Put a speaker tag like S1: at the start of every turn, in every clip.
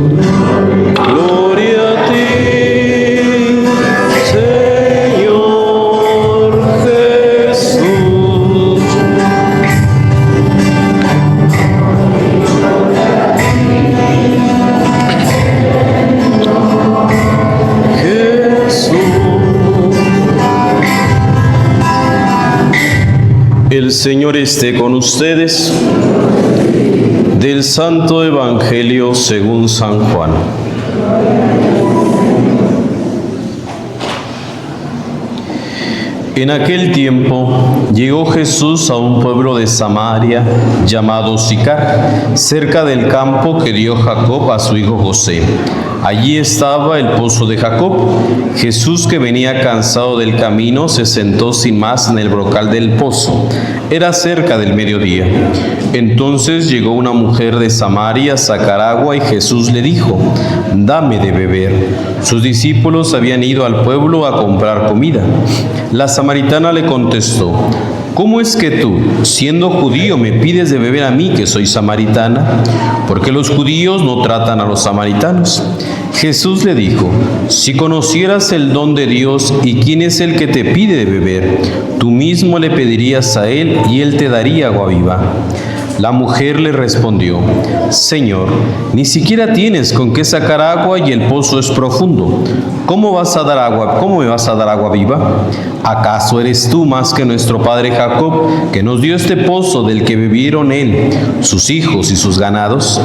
S1: Gloria a ti, Señor Jesús. El Señor esté con ustedes. Del Santo Evangelio según San Juan. En aquel tiempo llegó Jesús a un pueblo de Samaria llamado Sicar, cerca del campo que dio Jacob a su hijo José. Allí estaba el pozo de Jacob. Jesús, que venía cansado del camino, se sentó sin más en el brocal del pozo. Era cerca del mediodía. Entonces llegó una mujer de Samaria a sacar agua y Jesús le dijo: «Dame de beber». Sus discípulos habían ido al pueblo a comprar comida. La samaritana le contestó: «¿Cómo es que tú, siendo judío, me pides de beber a mí, que soy samaritana? Porque los judíos no tratan a los samaritanos». Jesús le dijo: «Si conocieras el don de Dios y quién es el que te pide de beber, tú mismo le pedirías a él y él te daría agua viva». La mujer le respondió: «Señor, ni siquiera tienes con qué sacar agua y el pozo es profundo. ¿Cómo me vas a dar agua viva? ¿Acaso eres tú más que nuestro padre Jacob, que nos dio este pozo del que bebieron él, sus hijos y sus ganados?»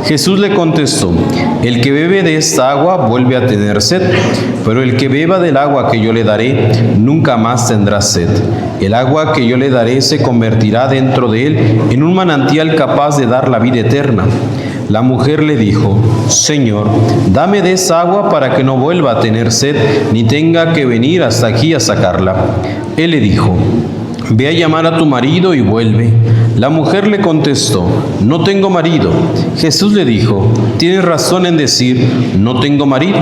S1: Jesús le contestó: «El que bebe de esta agua vuelve a tener sed, pero el que beba del agua que yo le daré nunca más tendrá sed. El agua que yo le daré se convertirá dentro de él en un manantial capaz de dar la vida eterna». La mujer le dijo: «Señor, dame de esa agua para que no vuelva a tener sed, ni tenga que venir hasta aquí a sacarla». Él le dijo: «Ve a llamar a tu marido y vuelve». La mujer le contestó: «No tengo marido». Jesús le dijo: «Tienes razón en decir, no tengo marido.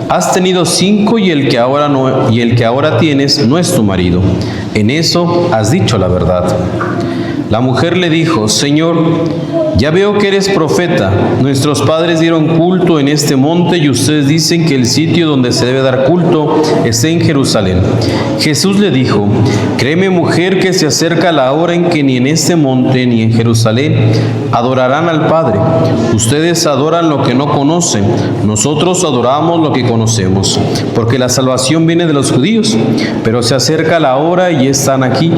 S1: Has tenido 5 y el que ahora tienes no es tu marido. En eso has dicho la verdad». La mujer le dijo: «Señor, ya veo que eres profeta. Nuestros padres dieron culto en este monte y ustedes dicen que el sitio donde se debe dar culto está en Jerusalén». Jesús le dijo: «Créeme, mujer, que se acerca la hora en que ni en este monte ni en Jerusalén adorarán al Padre. Ustedes adoran lo que no conocen, nosotros adoramos lo que conocemos, porque la salvación viene de los judíos. Pero se acerca la hora y están aquí,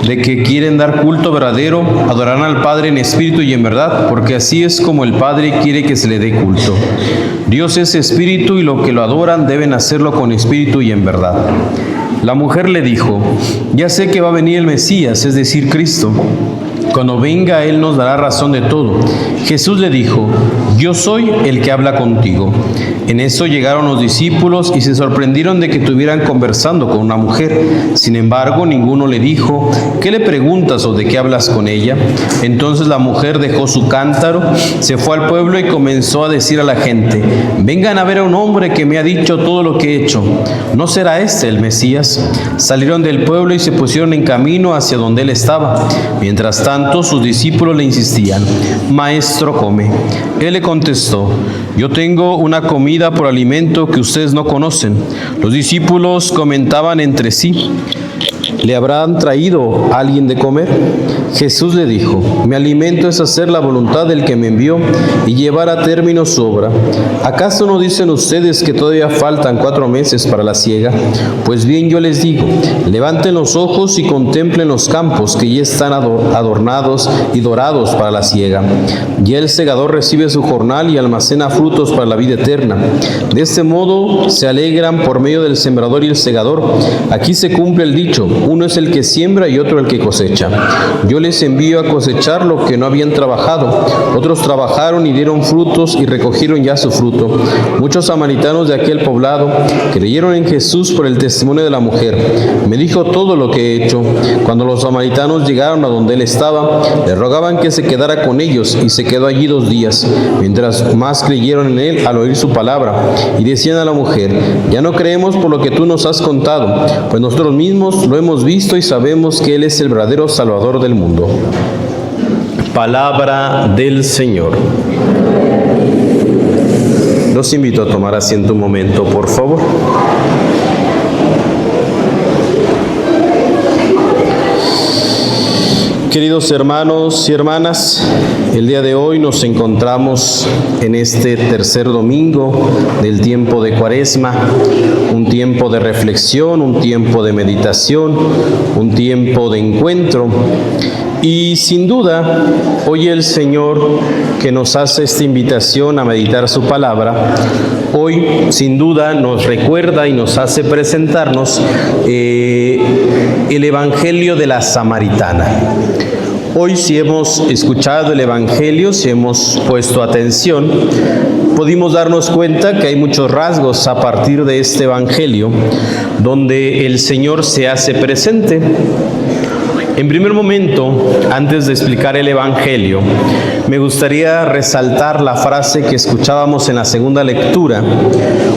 S1: de que quieren dar culto verdadero, adorarán al Padre en espíritu y en verdad, porque así es como el Padre quiere que se le dé culto. Dios es espíritu y los que lo adoran deben hacerlo con espíritu y en verdad». La mujer le dijo: «Ya sé que va a venir el Mesías, es decir, Cristo. Cuando venga, Él nos dará razón de todo». Jesús le dijo: «Yo soy el que habla contigo». En eso llegaron los discípulos y se sorprendieron de que estuvieran conversando con una mujer. Sin embargo, ninguno le dijo: «¿Qué le preguntas o de qué hablas con ella?». Entonces la mujer dejó su cántaro, se fue al pueblo y comenzó a decir a la gente: «Vengan a ver a un hombre que me ha dicho todo lo que he hecho. ¿No será este el Mesías?». Salieron del pueblo y se pusieron en camino hacia donde él estaba. Mientras tanto, sus discípulos le insistían: «Maestro, come». Él le contestó: «Yo tengo una comida por alimento que ustedes no conocen». Los discípulos comentaban entre sí: ¿le habrán traído a alguien de comer? Jesús le dijo: «Mi alimento es hacer la voluntad del que me envió y llevar a término su obra. ¿Acaso no dicen ustedes que todavía faltan 4 meses para la siega? Pues bien, yo les digo, levanten los ojos y contemplen los campos que ya están adornados y dorados para la siega. Ya el segador recibe su jornal y almacena frutos para la vida eterna. De este modo se alegran por medio del sembrador y el segador. Aquí se cumple el dicho: uno es el que siembra y otro el que cosecha. Yo les envío a cosechar lo que no habían trabajado. Otros trabajaron y dieron frutos y recogieron ya su fruto». Muchos samaritanos de aquel poblado creyeron en Jesús por el testimonio de la mujer. «Me dijo todo lo que he hecho». Cuando los samaritanos llegaron a donde él estaba, le rogaban que se quedara con ellos, y se quedó allí 2 días. Mientras más creyeron en él al oír su palabra, y decían a la mujer: «Ya no creemos por lo que tú nos has contado, pues nosotros mismos lo hemos visto y sabemos que él es el verdadero Salvador del mundo». Palabra del Señor. Los invito a tomar asiento un momento, por favor. Queridos hermanos y hermanas, el día de hoy nos encontramos en este tercer domingo del tiempo de Cuaresma, un tiempo de reflexión, un tiempo de meditación, un tiempo de encuentro. Y sin duda, hoy el Señor que nos hace esta invitación a meditar su palabra, hoy sin duda nos recuerda y nos hace presentarnos el Evangelio de la Samaritana. Hoy, si hemos escuchado el Evangelio, si hemos puesto atención, pudimos darnos cuenta que hay muchos rasgos a partir de este Evangelio donde el Señor se hace presente. En primer momento, antes de explicar el Evangelio, me gustaría resaltar la frase que escuchábamos en la segunda lectura,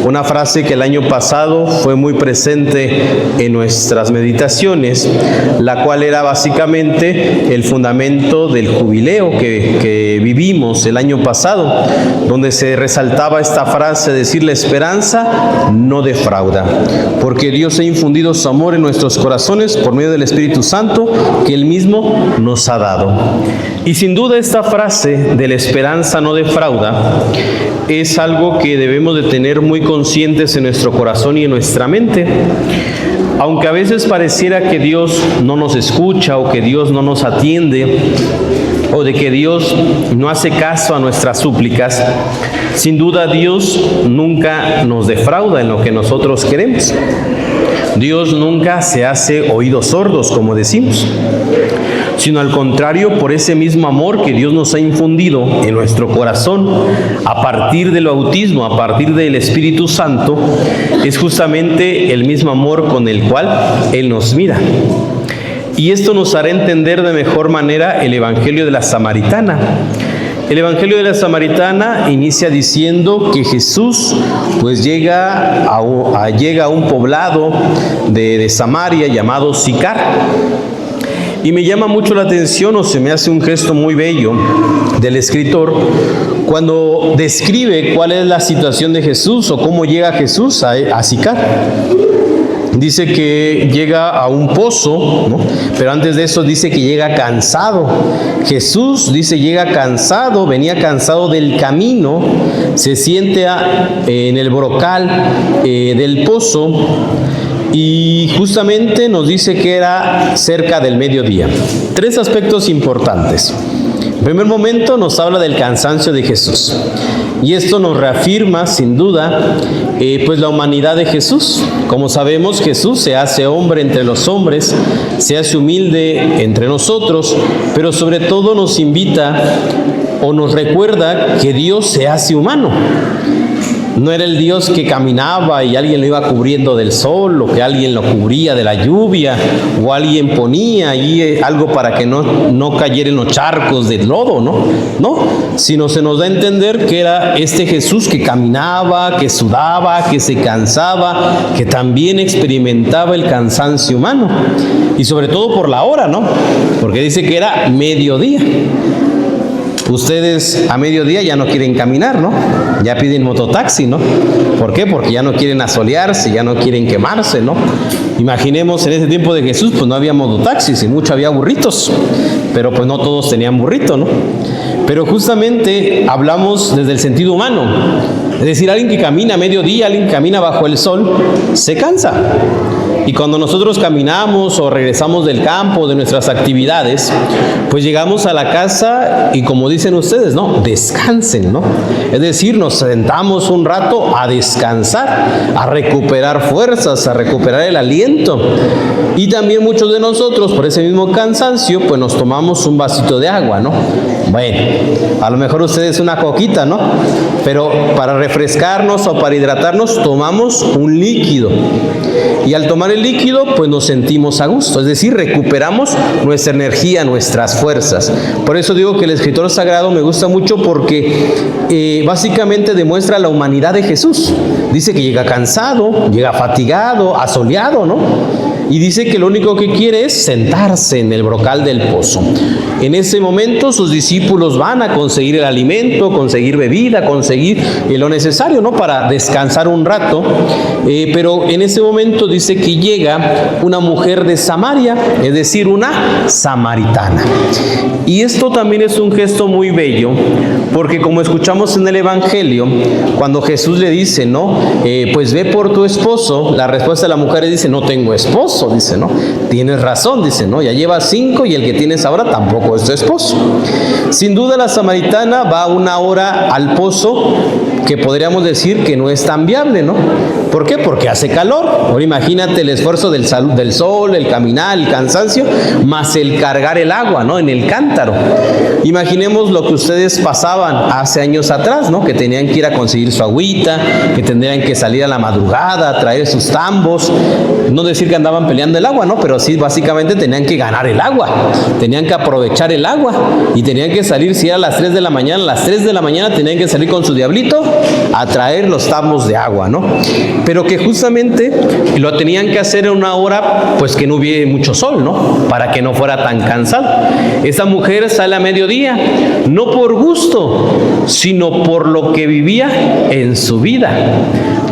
S1: una frase que el año pasado fue muy presente en nuestras meditaciones, la cual era básicamente el fundamento del jubileo que vivimos el año pasado, donde se resaltaba esta frase, decir: la esperanza no defrauda, porque Dios ha infundido su amor en nuestros corazones por medio del Espíritu Santo que Él mismo nos ha dado. Y sin duda esta frase de la esperanza no defrauda es algo que debemos de tener muy conscientes en nuestro corazón y en nuestra mente. Aunque a veces pareciera que Dios no nos escucha o que Dios no nos atiende o de que Dios no hace caso a nuestras súplicas, sin duda Dios nunca nos defrauda en lo que nosotros queremos. Dios nunca se hace oídos sordos, como decimos, sino al contrario, por ese mismo amor que Dios nos ha infundido en nuestro corazón a partir del bautismo, a partir del Espíritu Santo, es justamente el mismo amor con el cual Él nos mira. Y esto nos hará entender de mejor manera el Evangelio de la Samaritana. El Evangelio de la Samaritana inicia diciendo que Jesús pues llega a un poblado de Samaria llamado Sicar. Y me llama mucho la atención, o se me hace un gesto muy bello del escritor cuando describe cuál es la situación de Jesús o cómo llega Jesús a Sicar. Dice que llega a un pozo, ¿no? Pero antes de eso dice que llega cansado. Jesús, dice, llega cansado, venía cansado del camino, se sienta en el brocal del pozo y justamente nos dice que era cerca del mediodía. Tres aspectos importantes. En primer momento nos habla del cansancio de Jesús. Y esto nos reafirma, sin duda, pues la humanidad de Jesús. Como sabemos, Jesús se hace hombre entre los hombres, se hace humilde entre nosotros, pero sobre todo nos invita o nos recuerda que Dios se hace humano. No era el Dios que caminaba y alguien lo iba cubriendo del sol, o que alguien lo cubría de la lluvia, o alguien ponía ahí algo para que no cayera en los charcos del lodo, no, sino se nos da a entender que era este Jesús que caminaba, que sudaba, que se cansaba, que también experimentaba el cansancio humano, y sobre todo por la hora, ¿no? Porque dice que era mediodía. Ustedes a mediodía ya no quieren caminar, ¿no? Ya piden mototaxi, ¿no? ¿Por qué? Porque ya no quieren asolearse, ya no quieren quemarse, ¿no? Imaginemos, en ese tiempo de Jesús, pues no había mototaxis y mucho había burritos, pero pues no todos tenían burrito, ¿no? Pero justamente hablamos desde el sentido humano. Es decir, alguien que camina a mediodía, alguien que camina bajo el sol, se cansa. Y cuando nosotros caminamos o regresamos del campo, de nuestras actividades, pues llegamos a la casa y, como dicen ustedes, ¿no? Descansen, ¿no? Es decir, nos sentamos un rato a descansar, a recuperar fuerzas, a recuperar el aliento. Y también muchos de nosotros, por ese mismo cansancio, pues nos tomamos un vasito de agua, ¿no? Bueno, a lo mejor ustedes una coquita, ¿no? Pero para refrescarnos o para hidratarnos tomamos un líquido. Y al tomar el líquido, pues nos sentimos a gusto, es decir, recuperamos nuestra energía, nuestras fuerzas. Por eso digo que el escritor sagrado me gusta mucho porque básicamente demuestra la humanidad de Jesús. Dice que llega cansado, llega fatigado, asoleado, ¿no? y dice que lo único que quiere es sentarse en el brocal del pozo. En ese momento sus discípulos van a conseguir el alimento, conseguir bebida, conseguir lo necesario, ¿no?, para descansar un rato, pero en ese momento dice que llega una mujer de Samaria, es decir, una samaritana. Y esto también es un gesto muy bello, porque como escuchamos en el Evangelio, cuando Jesús le dice, ¿no?, pues ve por tu esposo, la respuesta de la mujer dice, no tengo esposo, dice, ¿no? Tienes razón, dice, ¿no? Ya llevas 5 y el que tienes ahora tampoco es tu esposo. Sin duda la samaritana va 1 hora al pozo, que podríamos decir que no es tan viable, ¿no? ¿Por qué? Porque hace calor. Ahora imagínate el esfuerzo del sol, el caminar, el cansancio, más el cargar el agua, ¿no?, en el cántaro. Imaginemos lo que ustedes pasaban hace años atrás, ¿no?, que tenían que ir a conseguir su agüita, que tendrían que salir a la madrugada a traer sus tambos. No decir que andaban peleando el agua, ¿no?, pero sí, básicamente tenían que ganar el agua, tenían que aprovechar el agua y tenían que salir, si era a las 3 de la mañana, a las 3 de la mañana tenían que salir con su diablito a traer los tambos de agua, ¿no? Pero que justamente lo tenían que hacer en 1 hora, pues que no hubiera mucho sol, ¿no?, para que no fuera tan cansado. Esa mujer sale a mediodía, no por gusto, sino por lo que vivía en su vida.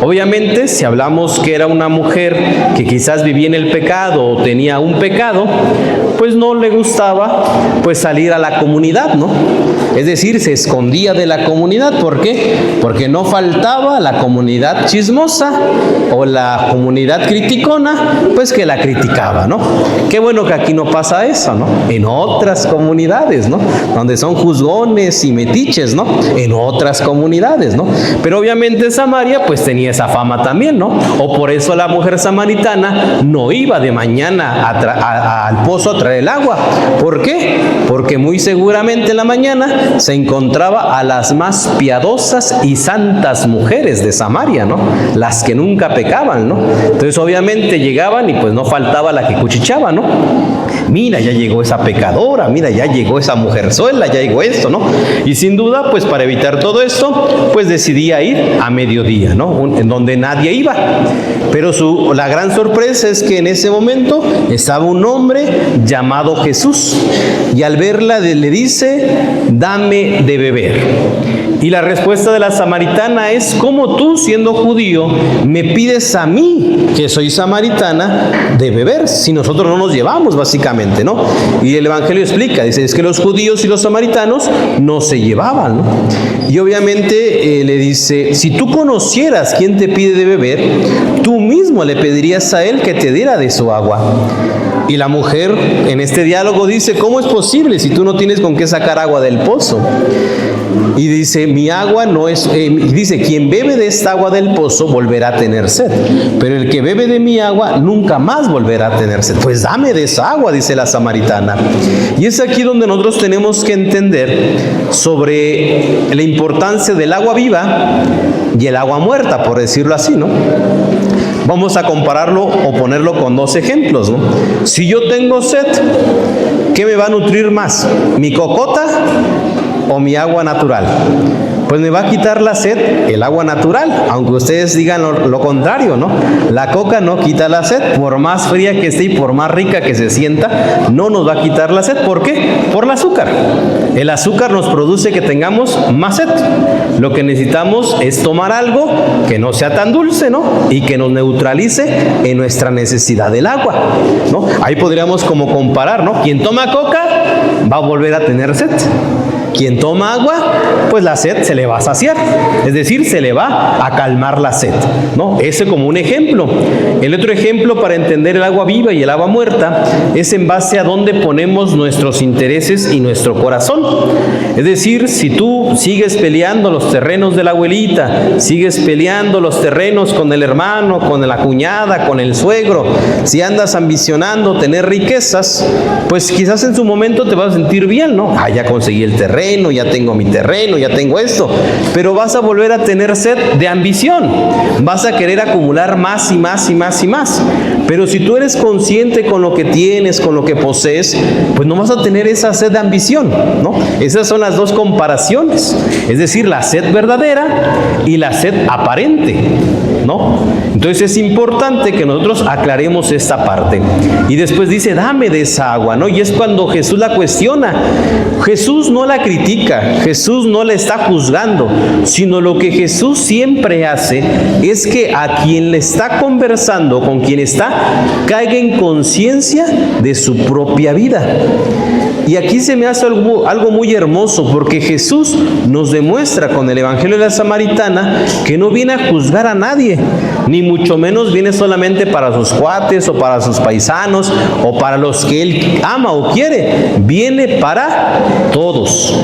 S1: Obviamente, si hablamos que era una mujer que quizás vivía en el pecado o tenía un pecado, pues no le gustaba pues salir a la comunidad, ¿no? Es decir, se escondía de la comunidad. ¿Por qué? Porque no faltaba la comunidad chismosa o la comunidad criticona, pues que la criticaba, ¿no? Qué bueno que aquí no pasa eso, ¿no? En otras comunidades, ¿no?, donde son juzgones y metiches, ¿no?, en otras comunidades, ¿no? Pero obviamente Samaria pues tenía esa fama también, ¿no? O por eso la mujer samaritana no iba de mañana al pozo a traer el agua. ¿Por qué? Porque muy seguramente en la mañana se encontraba a las más piadosas y santas mujeres de Samaria, ¿no?, las que nunca pecaban, ¿no? Entonces obviamente llegaban y pues no faltaba la que cuchicheaba, ¿no? Mira, ya llegó esa pecadora, mira, ya llegó esa mujerzuela, ya llegó esto, ¿no? Y sin duda, pues para evitar todo esto, pues decidía ir a mediodía, ¿no?, en donde nadie iba. Pero la gran sorpresa es que en ese momento estaba un hombre llamado Jesús, y al verla le dice, dame de beber. Y la respuesta de la samaritana es, ¿cómo tú, siendo judío, me pides a mí, que soy samaritana, de beber? Si nosotros no nos llevamos, básicamente, ¿no? Y el Evangelio explica, dice, es que los judíos y los samaritanos no se llevaban, ¿no? Y obviamente le dice, si tú conocieras quién te pide de beber, tú mismo le pedirías a él que te diera de su agua. Y la mujer en este diálogo dice, ¿cómo es posible si tú no tienes con qué sacar agua del pozo? Y dice, mi agua no es, dice, quien bebe de esta agua del pozo volverá a tener sed, pero el que bebe de mi agua nunca más volverá a tener sed. Pues dame de esa agua, dice la samaritana. Y es aquí donde nosotros tenemos que entender sobre la importancia del agua viva y el agua muerta, por decirlo así, ¿no? Vamos a compararlo o ponerlo con 2 ejemplos, ¿no? Si yo tengo sed, ¿qué me va a nutrir más? ¿Mi cocota o mi agua natural? Pues me va a quitar la sed el agua natural, aunque ustedes digan lo contrario, ¿no? La coca no quita la sed, por más fría que esté y por más rica que se sienta, no nos va a quitar la sed. ¿Por qué? Por el azúcar. El azúcar nos produce que tengamos más sed. Lo que necesitamos es tomar algo que no sea tan dulce, ¿no?, y que nos neutralice en nuestra necesidad del agua, ¿no? Ahí podríamos como comparar, ¿no? Quien toma coca va a volver a tener sed. Quien toma agua, pues la sed se le va a saciar, es decir, se le va a calmar la sed, ¿no? Ese como un ejemplo. El otro ejemplo para entender el agua viva y el agua muerta es en base a dónde ponemos nuestros intereses y nuestro corazón. Es decir, si tú sigues peleando los terrenos de la abuelita, sigues peleando los terrenos con el hermano, con la cuñada, con el suegro, si andas ambicionando tener riquezas, pues quizás en su momento te vas a sentir bien, ¿no? Ah, ya conseguí el terreno, ya tengo mi terreno, ya tengo esto, pero vas a volver a tener sed de ambición, vas a querer acumular más y más y más y más, Pero si tú eres consciente con lo que tienes, con lo que posees, pues no vas a tener esa sed de ambición, ¿no? Esas son las dos comparaciones, es decir, la sed verdadera y la sed aparente, ¿no? Entonces es importante que nosotros aclaremos esta parte. Y después dice, dame de esa agua, ¿no? Y es cuando Jesús la cuestiona. Jesús no la critica, Jesús no la está juzgando, sino lo que Jesús siempre hace es que a quien le está conversando, con quien está, caiga en conciencia de su propia vida. Y aquí se me hace algo muy hermoso, porque Jesús nos demuestra con el Evangelio de la Samaritana que no viene a juzgar a nadie, ni mucho menos viene solamente para sus cuates o para sus paisanos o para los que Él ama o quiere, viene para todos.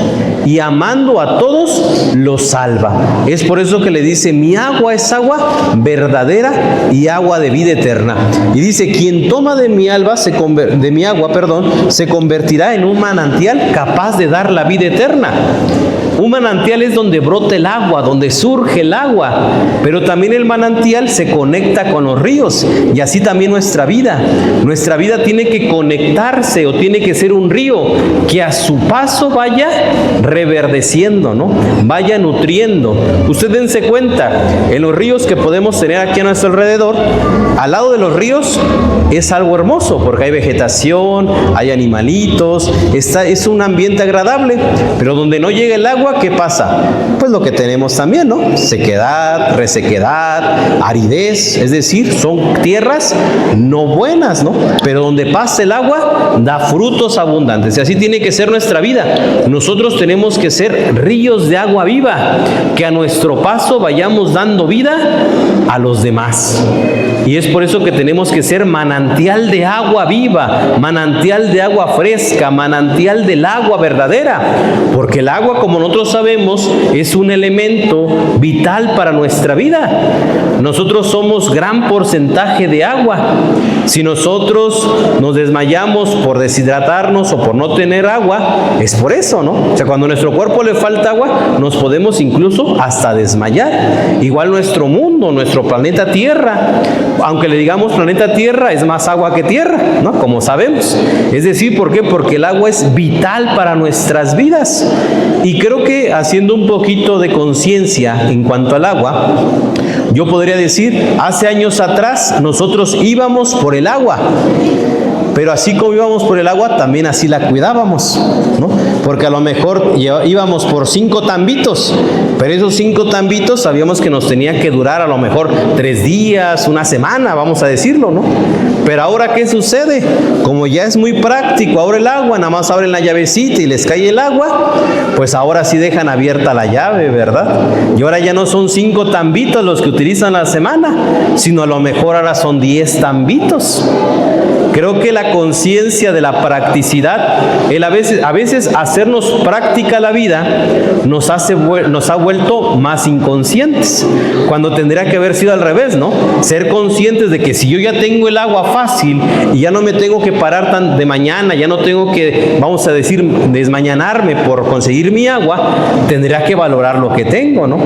S1: Y amando a todos, los salva. Es por eso que le dice, mi agua es agua verdadera y agua de vida eterna. Y dice, quien toma de mi agua, se convertirá en un manantial capaz de dar la vida eterna. Un manantial es donde brota el agua, donde surge el agua, pero también el manantial se conecta con los ríos, y así también nuestra vida. Nuestra vida tiene que conectarse o tiene que ser un río que a su paso vaya reverdeciendo, ¿no? Vaya nutriendo. Usted dense cuenta, en los ríos que podemos tener aquí a nuestro alrededor, al lado de los ríos es algo hermoso, porque hay vegetación, hay animalitos, es un ambiente agradable, pero donde no llega el agua, ¿qué pasa? Pues lo que tenemos también, ¿no? Sequedad, resequedad, aridez, es decir, son tierras no buenas, ¿no? Pero donde pasa el agua, da frutos abundantes, y así tiene que ser nuestra vida. Nosotros tenemos que ser ríos de agua viva, que a nuestro paso vayamos dando vida a los demás. Y es por eso que tenemos que ser manantial de agua viva, manantial de agua fresca, manantial del agua verdadera, porque el agua, como nosotros sabemos, es un elemento vital para nuestra vida. Nosotros somos gran porcentaje de agua. Si nosotros nos desmayamos por deshidratarnos o por no tener agua, es por eso, ¿no? O sea, cuando a nuestro cuerpo le falta agua, nos podemos incluso hasta desmayar. Igual nuestro mundo, nuestro planeta Tierra, aunque le digamos planeta Tierra, es más agua que tierra, ¿no? Como sabemos. Es decir, ¿por qué? Porque el agua es vital para nuestras vidas. Y creo que haciendo un poquito de conciencia en cuanto al agua, yo podría decir, hace años atrás nosotros íbamos por el agua, pero así como íbamos por el agua, también así la cuidábamos, ¿no? Porque a lo mejor íbamos por 5 tambitos, pero esos 5 tambitos sabíamos que nos tenía que durar a lo mejor 3 días, una semana, vamos a decirlo, ¿no? Pero ahora, ¿qué sucede? Como ya es muy práctico ahora el agua, nada más abren la llavecita y les cae el agua, pues ahora sí dejan abierta la llave, ¿verdad? Y ahora ya no son 5 tambitos los que utilizan la semana, sino a lo mejor ahora son 10 tambitos. Creo que la conciencia de la practicidad, a veces hacernos práctica la vida, nos ha vuelto más inconscientes, cuando tendría que haber sido al revés, ¿no? Ser conscientes de que si yo ya tengo el agua fácil y ya no me tengo que parar tan de mañana, ya no tengo que, vamos a decir, desmañanarme por conseguir mi agua, tendría que valorar lo que tengo, ¿no?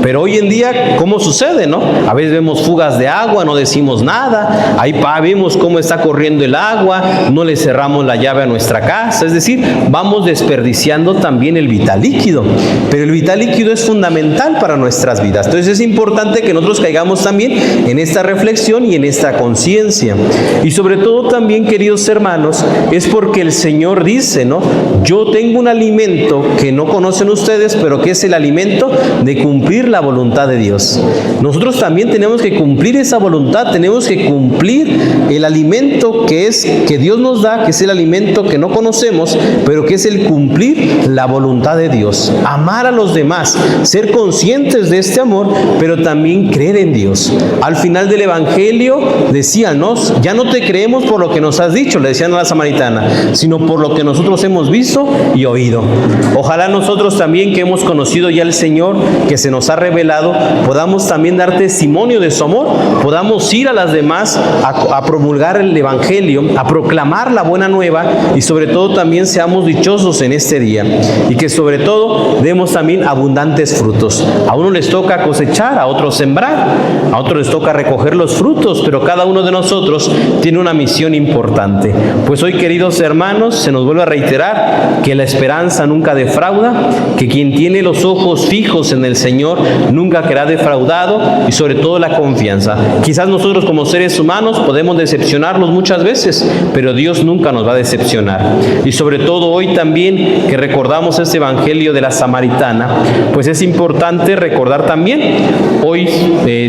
S1: Pero hoy en día, ¿cómo sucede, no? A veces vemos fugas de agua, no decimos nada, ahí vemos cómo está corriendo el agua, no le cerramos la llave a nuestra casa, es decir, vamos desperdiciando también el vital líquido, pero el vital líquido es fundamental para nuestras vidas. Entonces es importante que nosotros caigamos también en esta reflexión y en esta conciencia, y sobre todo también, queridos hermanos, es porque el Señor dice, ¿no? Yo tengo un alimento que no conocen ustedes, pero que es el alimento de cumplir la voluntad de Dios. Nosotros también tenemos que cumplir esa voluntad, tenemos que cumplir el alimento que Dios nos da, que es el alimento que no conocemos, pero que es el cumplir la voluntad de Dios, amar a los demás, ser conscientes de este amor, pero también creer en Dios. Al final del Evangelio decían, ¿no? Ya no te creemos por lo que nos has dicho, le decían a la samaritana, sino por lo que nosotros hemos visto y oído. Ojalá nosotros también, que hemos conocido ya al Señor, que se nos ha revelado, podamos también dar testimonio de su amor, podamos ir a las demás a promulgar el Evangelio Evangelio, a proclamar la buena nueva y sobre todo también seamos dichosos en este día y que sobre todo demos también abundantes frutos. A uno les toca cosechar, a otros sembrar, a otros les toca recoger los frutos, pero cada uno de nosotros tiene una misión importante. Pues hoy, queridos hermanos, se nos vuelve a reiterar que la esperanza nunca defrauda, que quien tiene los ojos fijos en el Señor nunca quedará defraudado y sobre todo la confianza. Quizás nosotros como seres humanos podemos decepcionarnos muchas veces, pero Dios nunca nos va a decepcionar. Y sobre todo hoy también que recordamos este Evangelio de la Samaritana, pues es importante recordar también hoy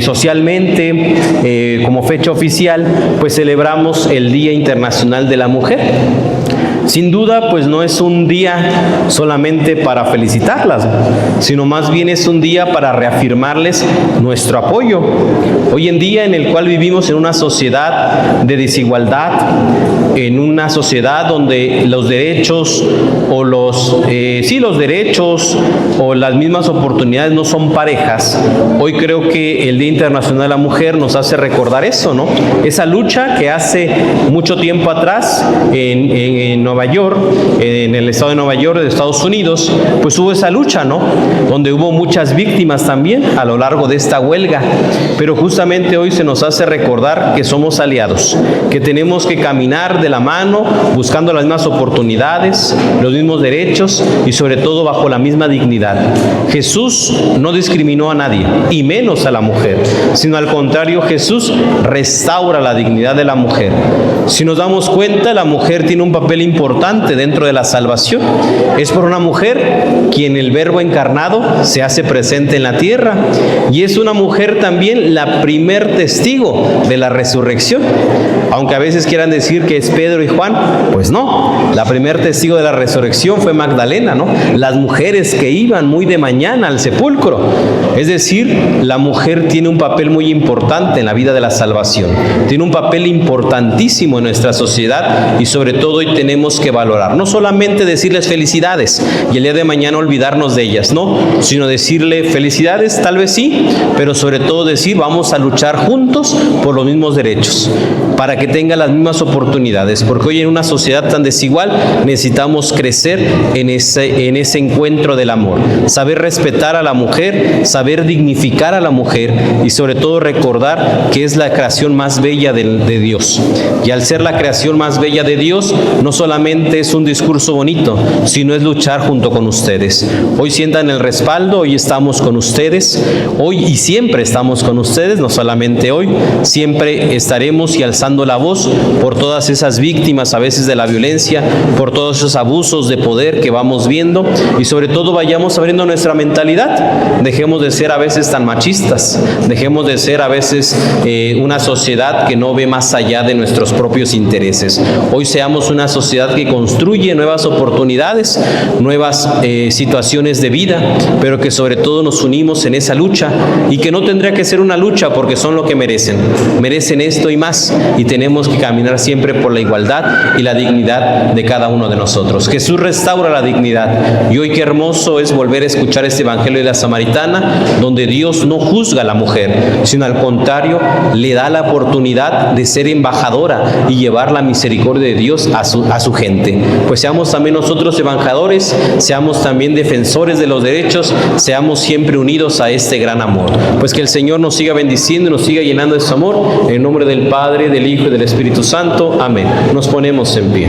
S1: socialmente como fecha oficial pues celebramos el Día Internacional de la Mujer. Sin duda, pues no es un día solamente para felicitarlas, sino más bien es un día para reafirmarles nuestro apoyo. Hoy en día en el cual vivimos en una sociedad de desigualdad, en una sociedad donde los derechos o los derechos o las mismas oportunidades no son parejas, hoy creo que el Día Internacional de la Mujer nos hace recordar eso, ¿no? Esa lucha que hace mucho tiempo atrás en Nueva York, en el estado de Nueva York de Estados Unidos, pues hubo esa lucha, ¿no? Donde hubo muchas víctimas también a lo largo de esta huelga, pero justamente hoy se nos hace recordar que somos aliados, que tenemos que caminar de la mano buscando las mismas oportunidades, los mismos derechos y sobre todo bajo la misma dignidad. Jesús no discriminó a nadie y menos a la mujer, sino al contrario, Jesús restaura la dignidad de la mujer. Si nos damos cuenta, la mujer tiene un papel importante dentro de la salvación. Es por una mujer quien el Verbo encarnado se hace presente en la tierra y es una mujer también la primer testigo de la resurrección. Aunque a veces quieran decir que es Pedro y Juan, pues no. La primer testigo de la resurrección fue Magdalena, ¿no? Las mujeres que iban muy de mañana al sepulcro. Es decir, la mujer tiene un papel muy importante en la vida de la salvación. Tiene un papel importantísimo en nuestra sociedad y sobre todo hoy tenemos que valorar. No solamente decirles felicidades y el día de mañana olvidarnos de ellas, no, sino decirle felicidades, tal vez sí, pero sobre todo decir vamos a luchar juntos por los mismos derechos, para que tenga las mismas oportunidades, porque hoy en una sociedad tan desigual necesitamos crecer en ese encuentro del amor, saber respetar a la mujer, saber dignificar a la mujer y sobre todo recordar que es la creación más bella de Dios. Y al ser la creación más bella de Dios, no solamente es un discurso bonito, sino es luchar junto con ustedes. Hoy sientan el respaldo, hoy estamos con ustedes, hoy y siempre estamos con ustedes, no solamente hoy, siempre estaremos y alzando la voz por todas esas víctimas a veces de la violencia, por todos esos abusos de poder que vamos viendo y sobre todo vayamos abriendo nuestra mentalidad, dejemos de ser a veces tan machistas, dejemos de ser a veces una sociedad que no ve más allá de nuestros propios intereses. Hoy seamos una sociedad que construye nuevas oportunidades, nuevas situaciones de vida, pero que sobre todo nos unimos en esa lucha y que no tendría que ser una lucha porque son lo que merecen esto y más y tenemos que caminar siempre por la igualdad y la dignidad de cada uno de nosotros. Jesús restaura la dignidad y hoy qué hermoso es volver a escuchar este Evangelio de la Samaritana donde Dios no juzga a la mujer, sino al contrario le da la oportunidad de ser embajadora y llevar la misericordia de Dios a su gente. Pues seamos también nosotros embajadores, seamos también defensores de los derechos, seamos siempre unidos a este gran amor. Pues que el Señor nos siga bendiciendo y nos siga llenando de su amor. En nombre del Padre, del Hijo y del Espíritu Santo. Amén. Nos ponemos en pie.